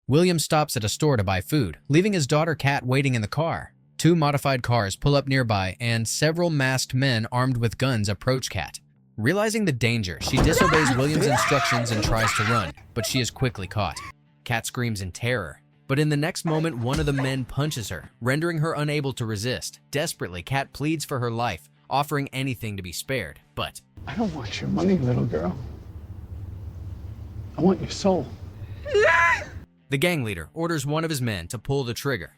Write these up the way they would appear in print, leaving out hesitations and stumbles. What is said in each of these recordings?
William stops at a store to buy food, leaving his daughter Kat waiting in the car. Two modified cars pull up nearby, and several masked men armed with guns approach Kat. Realizing the danger, she disobeys William's instructions and tries to run, but she is quickly caught. Kat screams in terror, but in the next moment, one of the men punches her, rendering her unable to resist. Desperately, Kat pleads for her life, offering anything to be spared, but I don't want your money, little girl. I want your soul. the gang leader orders one of his men to pull the trigger.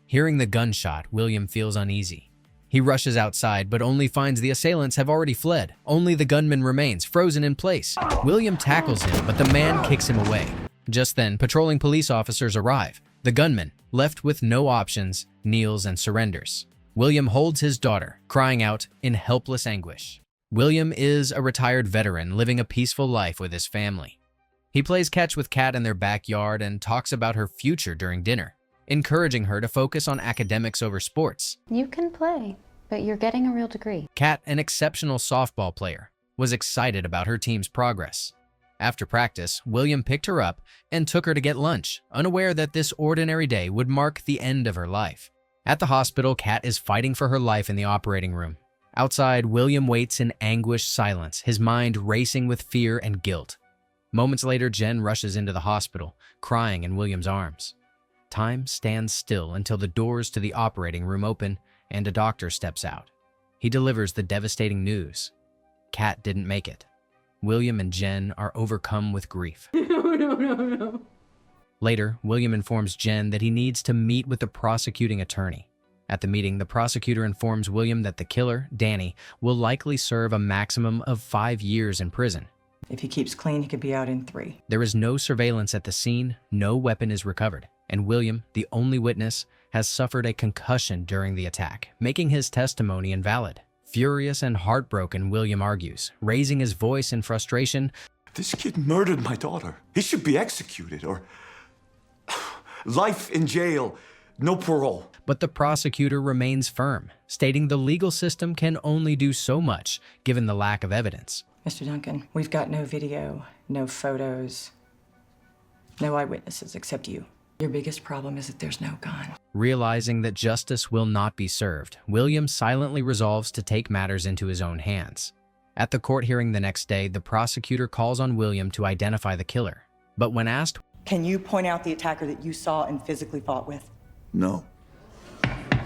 Hearing the gunshot, William feels uneasy. He rushes outside, but only finds the assailants have already fled. Only the gunman remains, frozen in place. William tackles him, but the man kicks him away. Just then, patrolling police officers arrive. The gunman, left with no options, kneels and surrenders. William holds his daughter, crying out in helpless anguish. William is a retired veteran living a peaceful life with his family. He plays catch with Kat in their backyard and talks about her future during dinner, encouraging her to focus on academics over sports. You can play, but you're getting a real degree. Kat, an exceptional softball player, was excited about her team's progress. After practice, William picked her up and took her to get lunch, unaware that this ordinary day would mark the end of her life. At the hospital, Kat is fighting for her life in the operating room. Outside, William waits in anguished silence, his mind racing with fear and guilt. Moments later, Jen rushes into the hospital, crying in William's arms. Time stands still until the doors to the operating room open and a doctor steps out. He delivers the devastating news. Kat didn't make it. William and Jen are overcome with grief. No. Later, William informs Jen that he needs to meet with the prosecuting attorney. At the meeting, the prosecutor informs William that the killer, Danny, will likely serve a maximum of 5 years in prison. If he keeps clean, he could be out in 3. There is no surveillance at the scene, no weapon is recovered, and William, the only witness, has suffered a concussion during the attack, making his testimony invalid. Furious and heartbroken, William argues, raising his voice in frustration. This kid murdered my daughter. He should be executed or life in jail, no parole. But the prosecutor remains firm, stating the legal system can only do so much given the lack of evidence. Mr. Duncan, we've got no video, no photos, no eyewitnesses except you. Your biggest problem is that there's no gun. Realizing that justice will not be served, William silently resolves to take matters into his own hands. At the court hearing the next day, the prosecutor calls on William to identify the killer. But when asked, can you point out the attacker that you saw and physically fought with? No.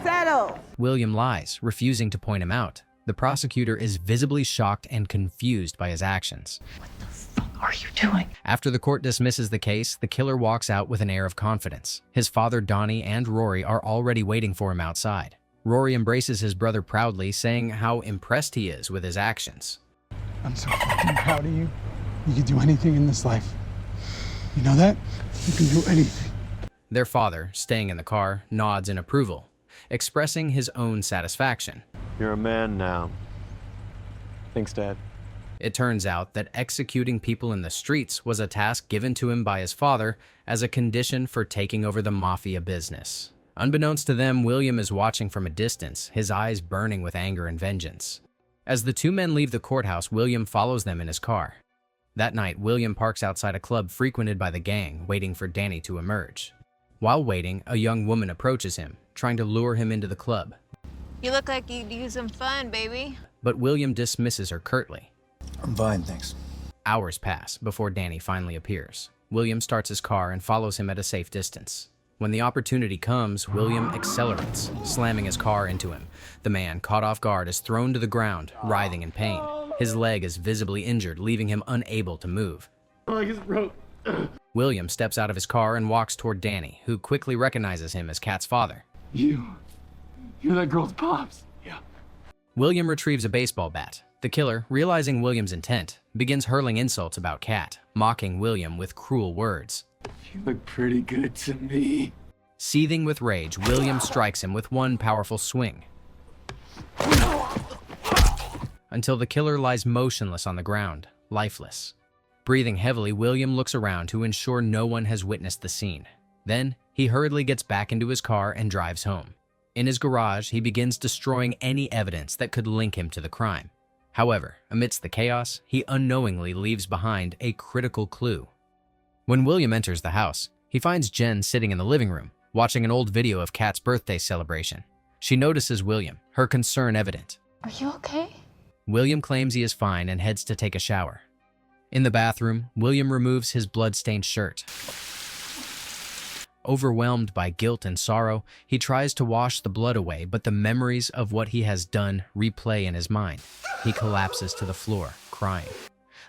Settle! William lies, refusing to point him out. The prosecutor is visibly shocked and confused by his actions. What the fuck are you doing? After the court dismisses the case, the killer walks out with an air of confidence. His father, Donnie, and Rory are already waiting for him outside. Rory embraces his brother proudly, saying how impressed he is with his actions. I'm so fucking proud of you. You can do anything in this life. You know that? You can do anything. Their father, staying in the car, nods in approval, expressing his own satisfaction. You're a man now. Thanks, Dad. It turns out that executing people in the streets was a task given to him by his father as a condition for taking over the mafia business. Unbeknownst to them, William is watching from a distance, his eyes burning with anger and vengeance. As the two men leave the courthouse, William follows them in his car. That night, William parks outside a club frequented by the gang, waiting for Danny to emerge. While waiting, a young woman approaches him, trying to lure him into the club. You look like you'd use some fun, baby. But William dismisses her curtly. I'm fine, thanks. Hours pass before Danny finally appears. William starts his car and follows him at a safe distance. When the opportunity comes, William accelerates, slamming his car into him. The man, caught off guard, is thrown to the ground, writhing in pain. His leg is visibly injured, leaving him unable to move. My leg is broke. William steps out of his car and walks toward Danny, who quickly recognizes him as Kat's father. You're that girl's pops. Yeah. William retrieves a baseball bat. The killer, realizing William's intent, begins hurling insults about Kat, mocking William with cruel words. You look pretty good to me. Seething with rage, William strikes him with one powerful swing, until the killer lies motionless on the ground, lifeless. Breathing heavily, William looks around to ensure no one has witnessed the scene. Then, he hurriedly gets back into his car and drives home. In his garage, he begins destroying any evidence that could link him to the crime. However, amidst the chaos, he unknowingly leaves behind a critical clue. When William enters the house, he finds Jen sitting in the living room, watching an old video of Kat's birthday celebration. She notices William, her concern evident. Are you okay? William claims he is fine and heads to take a shower. In the bathroom, William removes his blood-stained shirt. Overwhelmed by guilt and sorrow, he tries to wash the blood away, but the memories of what he has done replay in his mind. He collapses to the floor, crying.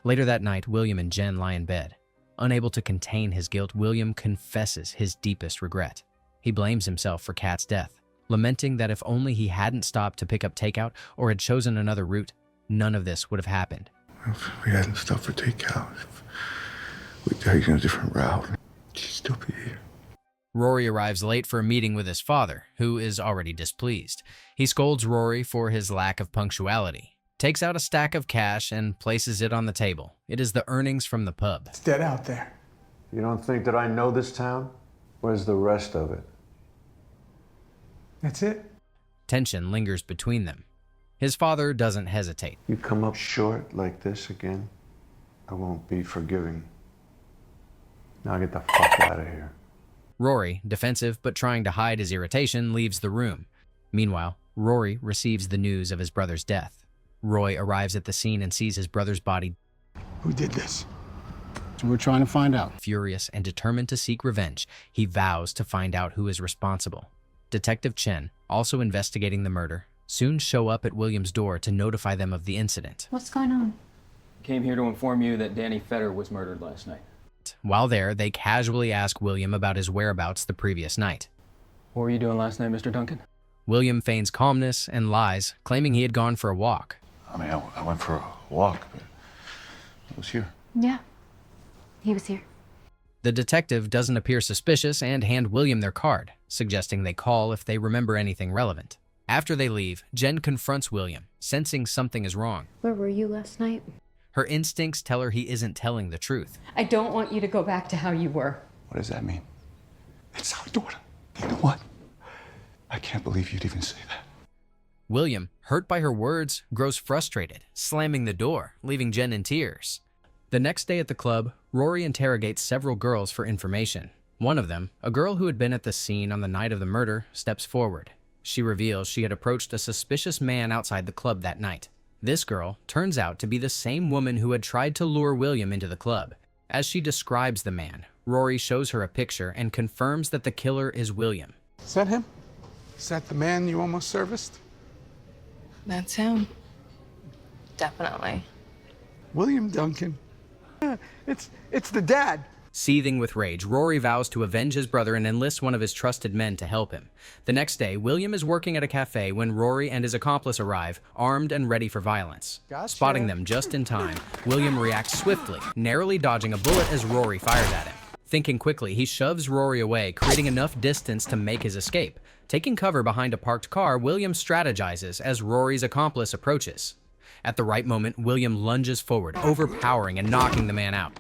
Later that night, William and Jen lie in bed. Unable to contain his guilt, William confesses his deepest regret. He blames himself for Kat's death, lamenting that if only he hadn't stopped to pick up takeout or had chosen another route, none of this would have happened. If we hadn't stopped for takeout, if we'd taken a different route, she'd still be here. Rory arrives late for a meeting with his father, who is already displeased. He scolds Rory for his lack of punctuality, takes out a stack of cash and places it on the table. It is the earnings from the pub. It's dead out there. You don't think that I know this town? Where's the rest of it? That's it. Tension lingers between them. His father doesn't hesitate. You come up short like this again, I won't be forgiving. Now get the fuck out of here. Rory, defensive but trying to hide his irritation, leaves the room. Meanwhile, Rory receives the news of his brother's death. Roy arrives at the scene and sees his brother's body. Who did this? So we're trying to find out. Furious and determined to seek revenge, he vows to find out who is responsible. Detective Chen, also investigating the murder, soon show up at William's door to notify them of the incident. What's going on? Came here to inform you that Danny Fetter was murdered last night. While there, they casually ask William about his whereabouts the previous night. What were you doing last night, Mr. Duncan? William feigns calmness and lies, claiming he had gone for a walk. I mean, I went for a walk, but I was here. Yeah, he was here. The detective doesn't appear suspicious and hand William their card, suggesting they call if they remember anything relevant. After they leave, Jen confronts William, sensing something is wrong. Where were you last night? Her instincts tell her he isn't telling the truth. I don't want you to go back to how you were. What does that mean? It's our daughter. You know what? I can't believe you'd even say that. William, hurt by her words, grows frustrated, slamming the door, leaving Jen in tears. The next day at the club, Rory interrogates several girls for information. One of them, a girl who had been at the scene on the night of the murder, steps forward. She reveals she had approached a suspicious man outside the club that night. This girl turns out to be the same woman who had tried to lure William into the club. As she describes the man, Rory shows her a picture and confirms that the killer is William. Is that him? Is that the man you almost serviced? That's him. Definitely. William Duncan. It's the dad. Seething with rage, Rory vows to avenge his brother and enlists one of his trusted men to help him. The next day, William is working at a cafe when Rory and his accomplice arrive, armed and ready for violence. Gotcha. Spotting them just in time, William reacts swiftly, narrowly dodging a bullet as Rory fires at him. Thinking quickly, he shoves Rory away, creating enough distance to make his escape. Taking cover behind a parked car, William strategizes as Rory's accomplice approaches. At the right moment, William lunges forward, overpowering and knocking the man out.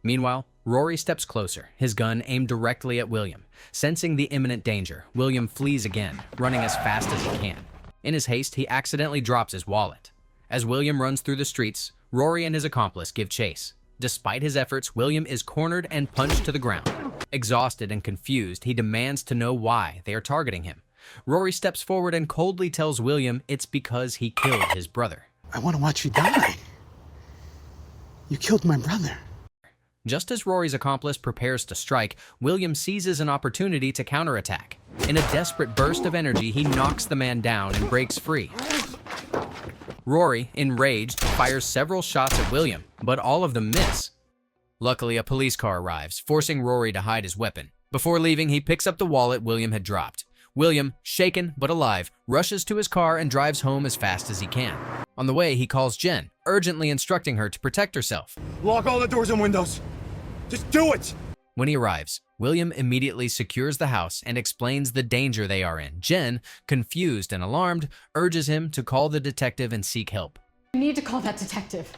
Meanwhile, Rory steps closer, his gun aimed directly at William. Sensing the imminent danger, William flees again, running as fast as he can. In his haste, he accidentally drops his wallet. As William runs through the streets, Rory and his accomplice give chase. Despite his efforts, William is cornered and punched to the ground. Exhausted and confused, he demands to know why they are targeting him. Rory steps forward and coldly tells William it's because he killed his brother. I want to watch you die. You killed my brother. Just as Rory's accomplice prepares to strike, William seizes an opportunity to counterattack. In a desperate burst of energy, he knocks the man down and breaks free. Rory, enraged, fires several shots at William, but all of them miss. Luckily, a police car arrives, forcing Rory to hide his weapon. Before leaving, he picks up the wallet William had dropped. William, shaken but alive, rushes to his car and drives home as fast as he can. On the way, he calls Jen, urgently instructing her to protect herself. Lock all the doors and windows. Just do it! When he arrives, William immediately secures the house and explains the danger they are in. Jen, confused and alarmed, urges him to call the detective and seek help. You need to call that detective.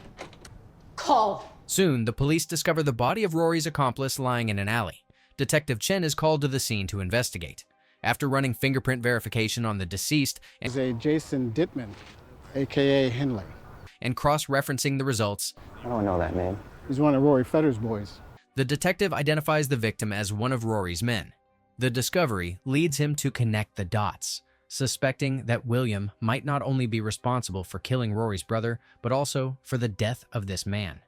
Call. Soon, the police discover the body of Rory's accomplice lying in an alley. Detective Chen is called to the scene to investigate. After running fingerprint verification on the deceased Is a Jason Dittman, a.k.a. Henley. and cross-referencing the results, I don't know that name. He's one of Rory Fetter's boys. The detective identifies the victim as one of Rory's men. The discovery leads him to connect the dots, suspecting that William might not only be responsible for killing Rory's brother, but also for the death of this man.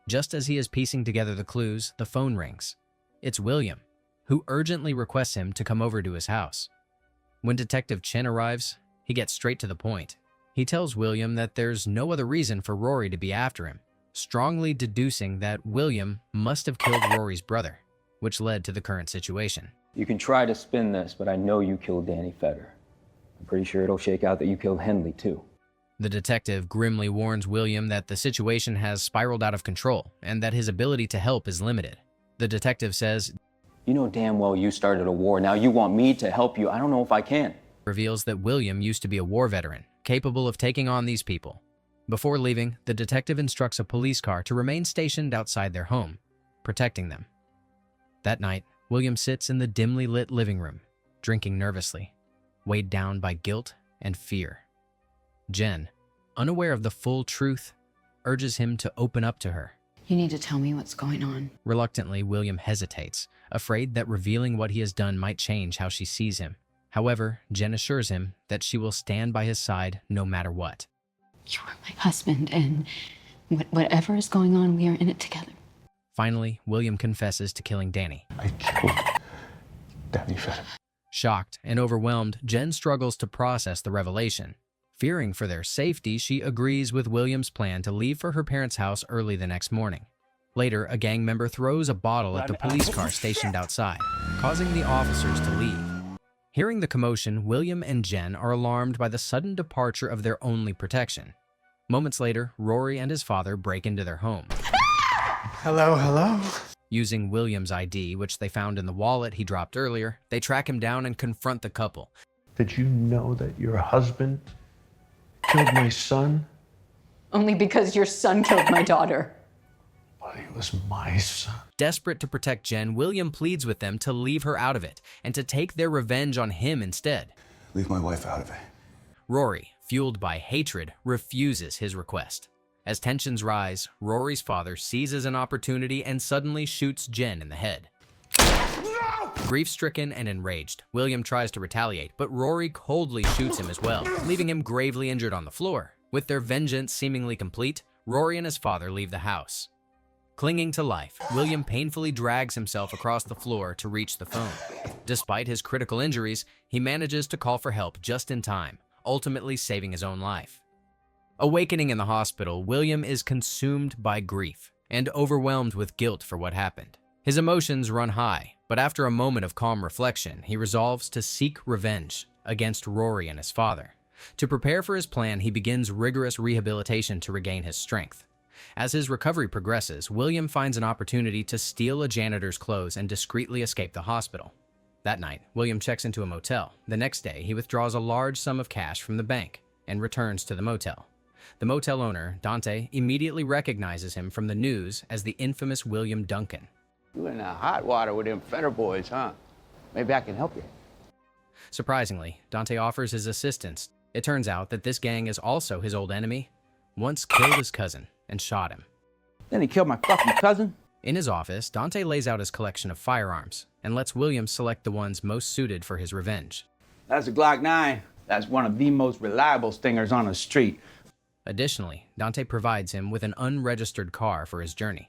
Just as he is piecing together the clues, the phone rings. It's William, who urgently requests him to come over to his house. When Detective Chen arrives, he gets straight to the point. He tells William that there's no other reason for Rory to be after him, strongly deducing that William must have killed Rory's brother, which led to the current situation. You can try to spin this, but I know you killed Danny Feder. I'm pretty sure it'll shake out that you killed Henley, too. The detective grimly warns William that the situation has spiraled out of control and that his ability to help is limited. The detective says, You know damn well you started a war. Now you want me to help you. I don't know if I can. Reveals that William used to be a war veteran, capable of taking on these people. Before leaving, the detective instructs a police car to remain stationed outside their home, protecting them. That night, William sits in the dimly lit living room, drinking nervously, weighed down by guilt and fear. Jen, unaware of the full truth, urges him to open up to her. You need to tell me what's going on. Reluctantly, William hesitates, afraid that revealing what he has done might change how she sees him. However, Jen assures him that she will stand by his side no matter what. You are my husband, and whatever is going on, we are in it together. Finally, William confesses to killing Danny. I killed Danny Feder. Shocked and overwhelmed, Jen struggles to process the revelation. Fearing for their safety, she agrees with William's plan to leave for her parents' house early the next morning. Later, a gang member throws a bottle at the police car stationed outside, causing the officers to leave. Hearing the commotion, William and Jen are alarmed by the sudden departure of their only protection. Moments later, Rory and his father break into their home. Hello, hello. Using William's ID, which they found in the wallet he dropped earlier, they track him down and confront the couple. Did you know that your husband killed my son? Only because your son killed my daughter. But he was my son. Desperate to protect Jen, William pleads with them to leave her out of it and to take their revenge on him instead. Leave my wife out of it. Rory, fueled by hatred, refuses his request. As tensions rise, Rory's father seizes an opportunity and suddenly shoots Jen in the head. No! Grief-stricken and enraged, William tries to retaliate, but Rory coldly shoots him as well, leaving him gravely injured on the floor. With their vengeance seemingly complete, Rory and his father leave the house. Clinging to life, William painfully drags himself across the floor to reach the phone. Despite his critical injuries, he manages to call for help just in time, ultimately saving his own life. Awakening in the hospital, William is consumed by grief and overwhelmed with guilt for what happened. His emotions run high, but after a moment of calm reflection, he resolves to seek revenge against Rory and his father. To prepare for his plan, he begins rigorous rehabilitation to regain his strength. As his recovery progresses, William finds an opportunity to steal a janitor's clothes and discreetly escape the hospital. That night, William checks into a motel. The next day, he withdraws a large sum of cash from the bank and returns to the motel. The motel owner, Dante, immediately recognizes him from the news as the infamous William Duncan. You in the hot water with them Feder boys, huh? Maybe I can help you. Surprisingly, Dante offers his assistance. It turns out that this gang is also his old enemy, once killed his cousin and shot him. Then he killed my fucking cousin? In his office, Dante lays out his collection of firearms and lets William select the ones most suited for his revenge. That's a Glock 9. That's one of the most reliable stingers on the street. Additionally, Dante provides him with an unregistered car for his journey.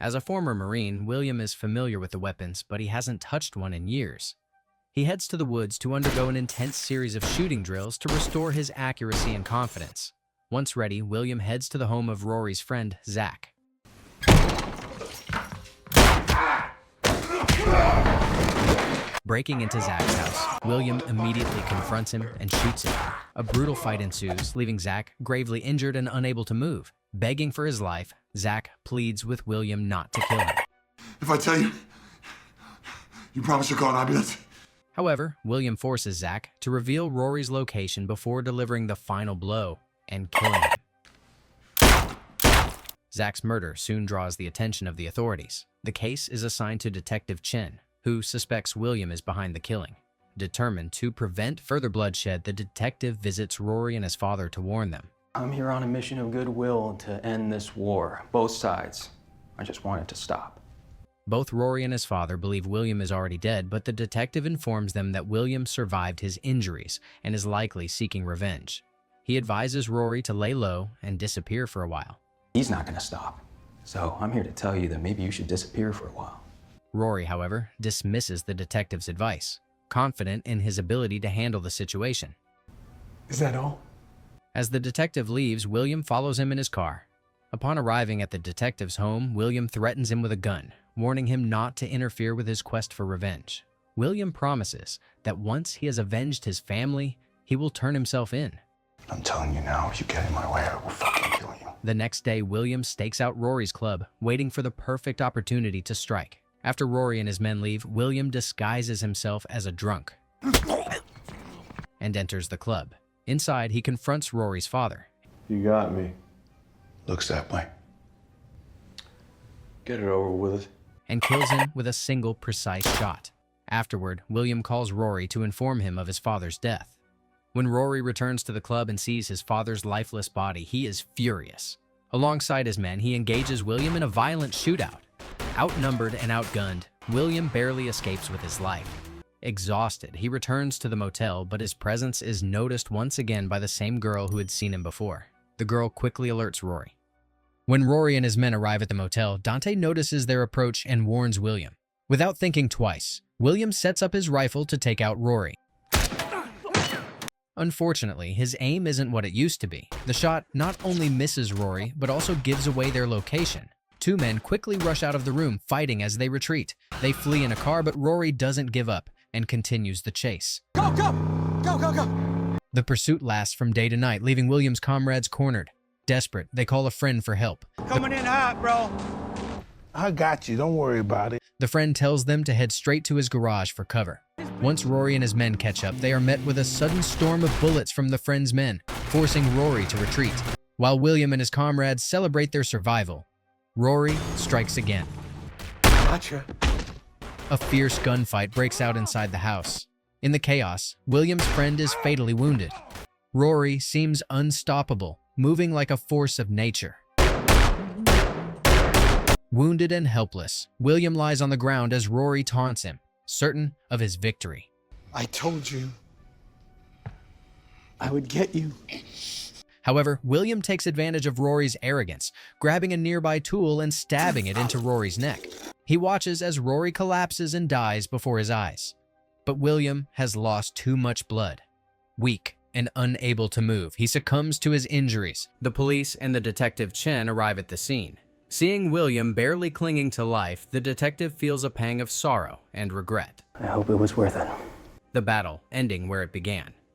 As a former Marine, William is familiar with the weapons, but he hasn't touched one in years. He heads to the woods to undergo an intense series of shooting drills to restore his accuracy and confidence. Once ready, William heads to the home of Rory's friend, Zach. Breaking into Zach's house, William immediately confronts him and shoots him. A brutal fight ensues, leaving Zach gravely injured and unable to move. Begging for his life, Zach pleads with William not to kill him. If I tell you, you promise you'll call an ambulance? However, William forces Zach to reveal Rory's location before delivering the final blow and killing him. Zach's murder soon draws the attention of the authorities. The case is assigned to Detective Chen, who suspects William is behind the killing. Determined to prevent further bloodshed, the detective visits Rory and his father to warn them. I'm here on a mission of goodwill to end this war, both sides. I just want it to stop. Both Rory and his father believe William is already dead, but the detective informs them that William survived his injuries and is likely seeking revenge. He advises Rory to lay low and disappear for a while. He's not gonna stop. So I'm here to tell you that maybe you should disappear for a while. Rory, however, dismisses the detective's advice, confident in his ability to handle the situation. Is that all? As the detective leaves, William follows him in his car. Upon arriving at the detective's home, William threatens him with a gun, warning him not to interfere with his quest for revenge. William promises that once he has avenged his family, he will turn himself in. I'm telling you now, if you get in my way, I will fucking kill you. The next day, William stakes out Rory's club, waiting for the perfect opportunity to strike. After Rory and his men leave, William disguises himself as a drunk and enters the club. Inside, he confronts Rory's father. You got me. Looks that way. Get it over with. And kills him with a single precise shot. Afterward, William calls Rory to inform him of his father's death. When Rory returns to the club and sees his father's lifeless body, he is furious. Alongside his men, he engages William in a violent shootout. Outnumbered and outgunned, William barely escapes with his life. Exhausted, he returns to the motel, but his presence is noticed once again by the same girl who had seen him before. The girl quickly alerts Rory. When Rory and his men arrive at the motel, Dante notices their approach and warns William. Without thinking twice, William sets up his rifle to take out Rory. Unfortunately, his aim isn't what it used to be. The shot not only misses Rory, but also gives away their location. Two men quickly rush out of the room, fighting as they retreat. They flee in a car, but Rory doesn't give up and continues the chase. Go, go! Go, go, go! The pursuit lasts from day to night, leaving William's comrades cornered. Desperate, they call a friend for help. Coming in hot, bro. I got you. Don't worry about it. The friend tells them to head straight to his garage for cover. Once Rory and his men catch up, they are met with a sudden storm of bullets from the friend's men, forcing Rory to retreat. While William and his comrades celebrate their survival, Rory strikes again. Gotcha. A fierce gunfight breaks out inside the house. In the chaos, William's friend is fatally wounded. Rory seems unstoppable, moving like a force of nature. Wounded and helpless, William lies on the ground as Rory taunts him, certain of his victory. I told you I would get you. However, William takes advantage of Rory's arrogance, grabbing a nearby tool and stabbing it into Rory's neck. He watches as Rory collapses and dies before his eyes. But William has lost too much blood. Weak and unable to move, he succumbs to his injuries. The police and the detective Chen arrive at the scene. Seeing William barely clinging to life, the detective feels a pang of sorrow and regret. I hope it was worth it. The battle ending where it began.